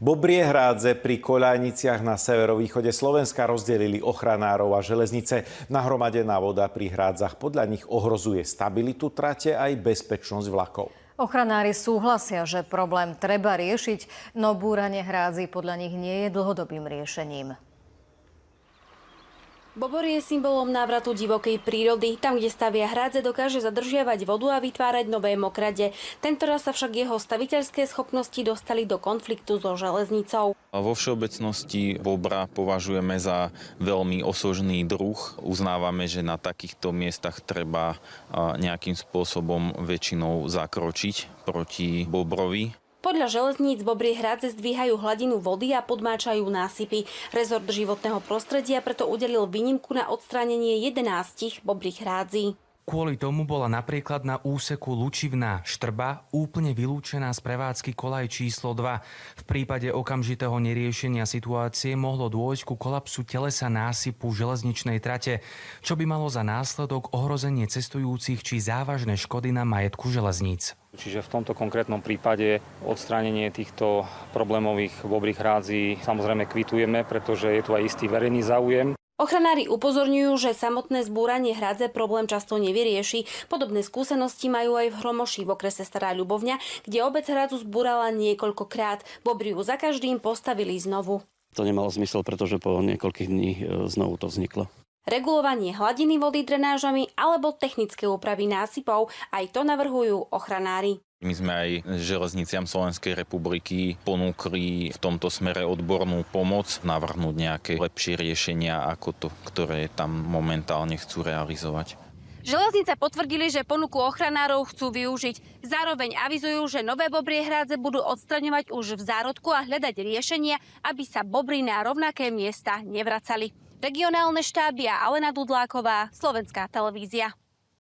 Bobrie hrádze pri Koľajniciach na severovýchode Slovenska rozdelili ochranárov a železnice. Nahromadená voda pri hrádzach podľa nich ohrozuje stabilitu trate aj bezpečnosť vlakov. Ochranári súhlasia, že problém treba riešiť, no búranie hrádzi podľa nich nie je dlhodobým riešením. Bobor je symbolom návratu divokej prírody. Tam, kde stavia hrádze, dokáže zadržiavať vodu a vytvárať nové mokrade. Tentoraz sa však jeho staviteľské schopnosti dostali do konfliktu so železnicou. Vo všeobecnosti bobra považujeme za veľmi osožný druh. Uznávame, že na takýchto miestach treba nejakým spôsobom väčšinou zakročiť proti bobrovi. Podľa železníc bobrie hrádze zdvíhajú hladinu vody a podmáčajú násypy. Rezort životného prostredia preto udelil výnimku na odstránenie 11 bobrých hrádzí. Kvôli tomu bola napríklad na úseku Lučivná Štrba úplne vylúčená z prevádzky koľaj číslo 2. V prípade okamžitého neriešenia situácie mohlo dôjsť ku kolapsu telesa násypu železničnej trate, čo by malo za následok ohrozenie cestujúcich či závažné škody na majetku železníc. Čiže v tomto konkrétnom prípade odstránenie týchto problémových bobrých hrádzí samozrejme kvitujeme, pretože je tu aj istý verejný záujem. Ochranári upozorňujú, že samotné zbúranie hrádze problém často nevyrieši. Podobné skúsenosti majú aj v Hromoši v okrese Stará Ľubovňa, kde obec hrádzu zbúrala niekoľkokrát. Bobri ju za každým postavili znovu. To nemalo zmysel, pretože po niekoľkých dní znovu to vzniklo. Regulovanie hladiny vody drenážami alebo technické úpravy násypov, aj to navrhujú ochranári. My sme aj železniciam Slovenskej republiky ponúkli v tomto smere odbornú pomoc, navrhnúť nejaké lepšie riešenia ako to, ktoré tam momentálne chcú realizovať. Železnice potvrdili, že ponuku ochranárov chcú využiť. Zároveň avizujú, že nové bobrie hrádze budú odstraňovať už v zárodku a hľadať riešenia, aby sa bobry na rovnaké miesta nevracali. Regionálne štáby a Alena Dudláková, Slovenská televízia.